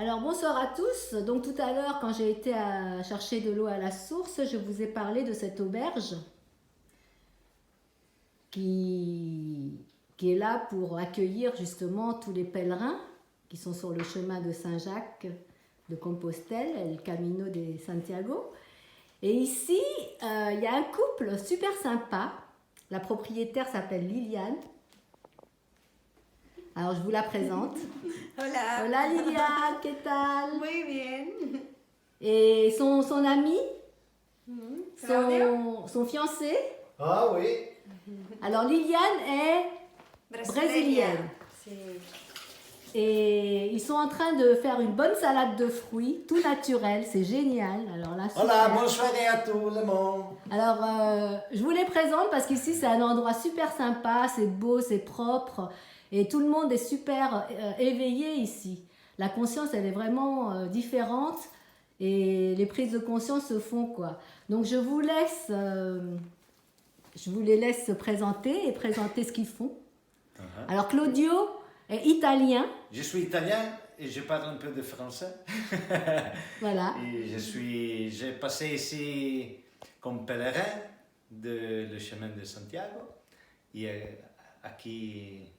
Alors bonsoir à tous. Donc tout à l'heure, quand j'ai été à chercher de l'eau à la source, je vous ai parlé de cette auberge qui est là pour accueillir justement tous les pèlerins qui sont sur le chemin de Saint-Jacques de Compostelle, El Camino de Santiago. Et ici, il y a un couple super sympa. La propriétaire s'appelle Liliane. Alors, je vous la présente. Hola. Hola Liliane, ¿qué tal? Muy bien. Et son ami, Claudio. son fiancé. Ah oui. Alors, Liliane est brésilienne. Sí. Et ils sont en train de faire une bonne salade de fruits, tout naturel, c'est génial. Alors là, super. Hola, bonne soirée à tout le monde. Alors, je vous les présente parce qu'ici, c'est un endroit super sympa, c'est beau, c'est propre. Et tout le monde est super éveillé ici. La conscience, elle est vraiment différente. Et les prises de conscience se font, quoi. Donc, je vous les laisse se présenter et présenter ce qu'ils font. Alors, Claudio est italien. Je suis italien et je parle un peu de français. Voilà. Et j'ai passé ici comme pèlerin le chemin de Santiago. Et à qui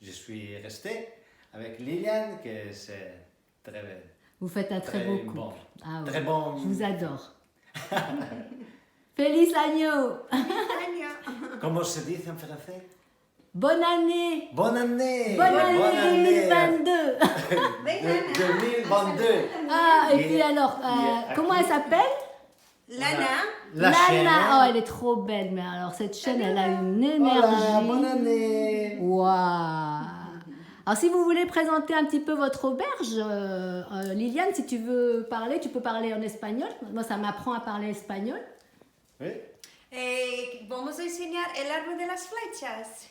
je suis resté avec Liliane, que c'est très belle. Vous faites un très beau couple. Bon. Ah, ouais. Très bon. Je vous adore. Feliz año. Comment se dit en français? Bonne année. Bonne année. Bonne année 2022. 2022. Ah, et puis alors, comment elle s'appelle? Lana. La chaîne. Oh, elle est trop belle, mais alors cette chaîne, elle a une énergie. Hola, bonne année. Waouh. Alors, si vous voulez présenter un petit peu votre auberge, Liliane, si tu veux parler, tu peux parler en espagnol. Moi, ça m'apprend à parler espagnol. Oui. Vamos a enseñar el árbol de las flechas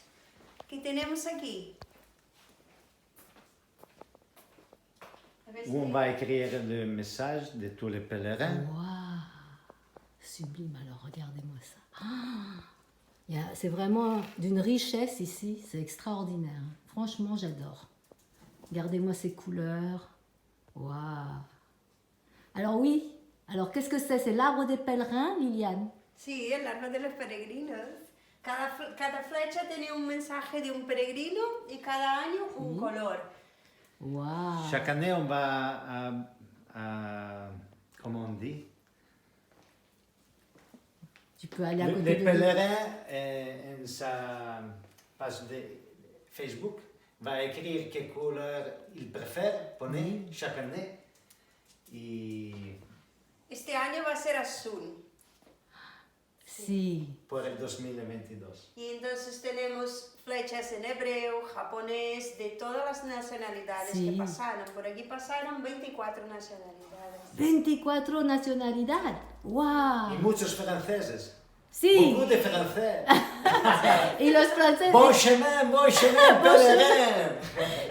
que tenemos aquí. A ver si- Où on va écrire le message de tous les pèlerins. Waouh. Sublime, alors regardez-moi ça. C'est vraiment d'une richesse ici, c'est extraordinaire. Franchement, j'adore. Regardez-moi ces couleurs. Waouh. Alors oui, alors qu'est-ce que c'est? C'est l'arbre des pèlerins, Liliane? Sí, el árbol de los peregrinos. Cada flecha tiene un mensaje de un peregrino y cada año un color. Waouh. Chaque année, on va comment on dit? Tu peux aller à côté Les de pèlerins, en sa page de Facebook, va écrire quelle couleur ils préfèrent poner chaque année. Et Este año va a ser azul. Si. pour el 2022. Y entonces tenemos flechas en hebreo, japonés, de todas las nacionalidades Sí. que pasaron. Por aquí pasaron 24 nacionalidades. 24 nationalidades. Waouh. Et muchos franceses. Si. Beaucoup de français. Et los franceses. Bon chemin, pèlerin.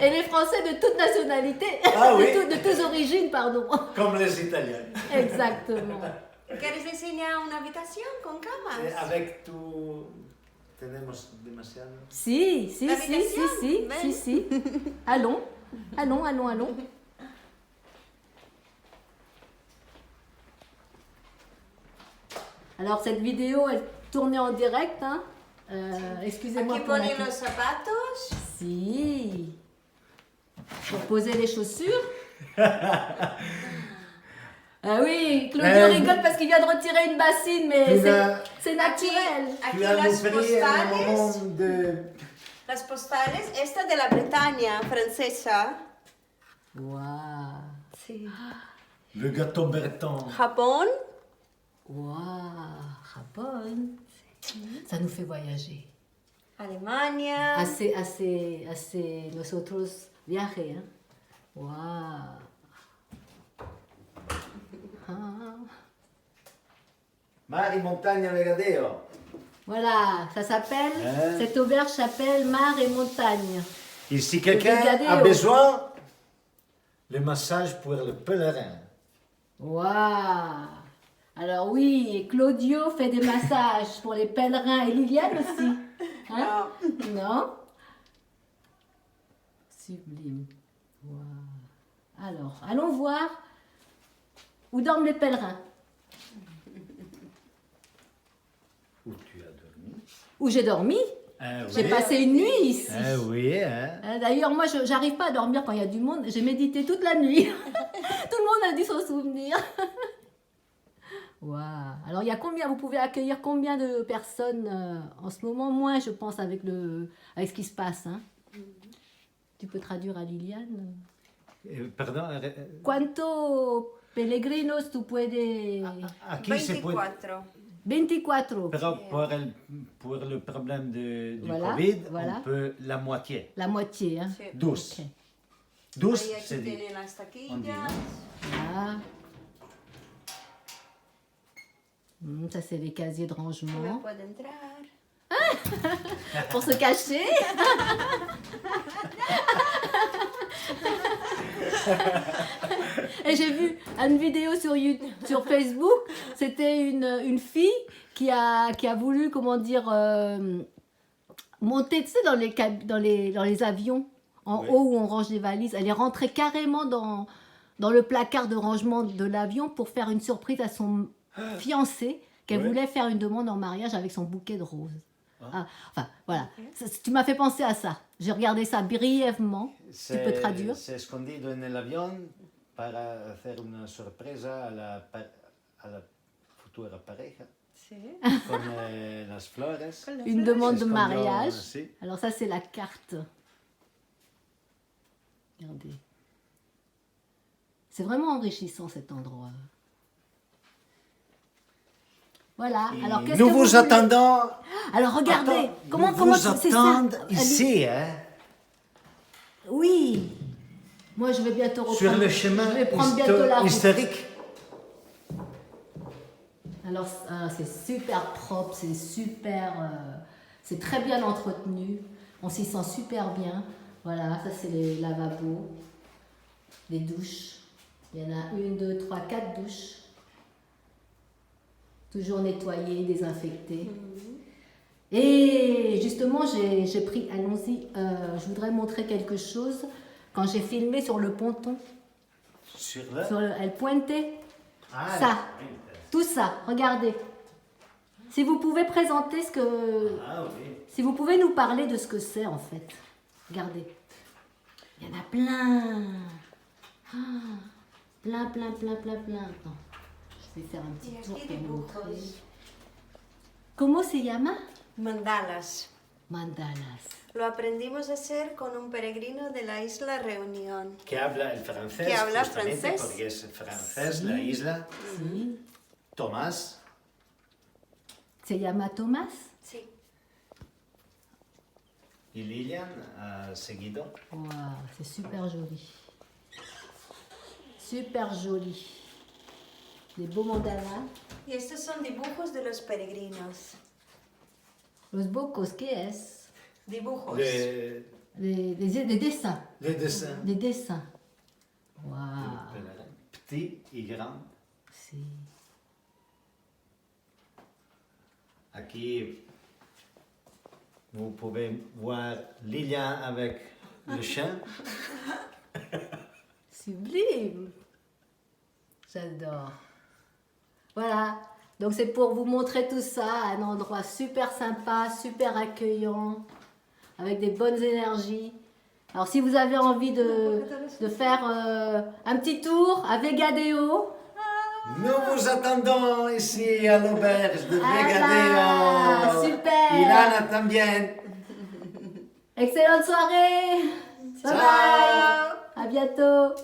Et les Français de toute nationalité. Ah oui. De toutes origines, pardon. Comme les Italiens. Exactement. ¿Quieres enseñar una habitación con camas? Avec tout. Tenemos demasiado. Si, si, La si, si, habitación, si, ven. si, si. Allons, allons, allons, allons. Alors, cette vidéo est tournée en direct, hein. Excusez-moi Aquí pour la... ponen los zapatos. Si. Pour poser les chaussures. Ah oui, Claudio rigole parce qu'il vient de retirer une bassine, mais c'est naturel. Aquí Tu as las nous pris un moment postales. de. Las postales, esta de la Bretaña francesa. Waouh. Sí. Le gâteau breton. Japón. Waouh, Japon. Ça nous fait voyager. Alemania. Hace nosotros viaje, hein. Waouh. Ah. Mar et montagne Vegadeo. Voilà, ça s'appelle, cette auberge s'appelle Mar et Montagne. Et si quelqu'un Vegadeo. a besoin, le massage pour le pèlerin. Waouh. Alors oui, et Claudio fait des massages pour les pèlerins et Liliane aussi. Hein? Non? Sublime. Waouh. Alors, allons voir où dorment les pèlerins. Où tu as dormi? Où j'ai dormi. Ah, J'ai oui. passé une nuit ici. Ah oui, hein? D'ailleurs, moi, je n'arrive pas à dormir quand il y a du monde. J'ai médité toute la nuit. Tout le monde a dû s'en souvenir. Waouh. Alors, il y a combien, vous pouvez accueillir combien de personnes en ce moment? Moins, je pense, avec ce qui se passe. Hein. Tu peux traduire à Liliane? Pardon, ¿Cuánto peregrinos tú puedes? aquí se puede... 24. 24. Pero pour le problème du Voilà, Covid, voilà. on peut la moitié. La moitié. Hein. Sí. 12. Ok. 12, Ahí aquí c'est dit. tienen las taquillas. On dit, hein? Voilà. Ça, c'est les casiers de Me rangement. puede entrar. Pour se cacher. Et j'ai vu une vidéo sur YouTube, sur Facebook. C'était une fille qui a voulu, comment dire, monter, tu sais, dans les avions, en Oui. haut où on range les valises. Elle est rentrée carrément dans le placard de rangement de l'avion pour faire une surprise à son fiancé qu'elle Oui. voulait faire une demande en mariage avec son bouquet de roses. Ah, enfin, voilà. Tu m'as fait penser à ça. J'ai regardé ça brièvement. Tu peux traduire. C'est escondido en el avión para hacer una sorpresa a la futura pareja Sí. con las flores. Con las Une flores. demande de Escondió mariage. así. Alors ça, c'est la carte. Regardez. C'est vraiment enrichissant cet endroit. Voilà. Et Alors, qu'est-ce nous que vous voulez attendons. Alors, regardez. Attends, comment nous vous c'est ça? attendons Allez. ici, hein, Oui. Moi, je vais bientôt reprendre. sur le chemin Je vais prendre bientôt la route. historique. Alors, c'est super propre, c'est super, c'est très bien entretenu. On s'y sent super bien. Voilà, ça c'est les lavabos, les douches. Il y en a 1, 2, 3, 4 douches. Toujours nettoyées, désinfectées. Et justement, j'ai pris, allons-y, je voudrais montrer quelque chose. Quand j'ai filmé sur le ponton, Sur le... sur El Puente, Ah, ça. oui. tout ça, regardez. Si vous pouvez présenter ce que... Ah oui. Si vous pouvez nous parler de ce que c'est en fait. Regardez. Il y en a plein. Ah, plein. Attends. Je vais faire un petit Y tour aquí pour vous montrer. dibujos. Comment se llama? Mandalas. Mandalas. Lo aprendimos a hacer con un peregrino de la isla Reunión. Que habla el francés. Que habla justamente, francés. Porque es francés, Sí. la isla. Sí. Tomás. Se llama Tomás. Sí. Y Lilian ha seguido. Wow, c'est super joli. Super joli. Des beaux mandalas. Y estos son dibujos de los peregrinos. Los bocos, ¿qué es? Dibujos. Les Des dessins. dessins. Des dessins. Le Waouh. pèlerin. Petit et grand. Si. Aquí vous pouvez voir Lilian avec le chien. Sublime. J'adore. Voilà. Donc c'est pour vous montrer tout ça, un endroit super sympa, super accueillant, avec des bonnes énergies. Alors si vous avez envie de faire un petit tour à Vegadeo, Nous vous attendons ici à l'auberge de Ah, Vegadeo. super. Ilana también. excellente soirée. Bye bye. À bientôt.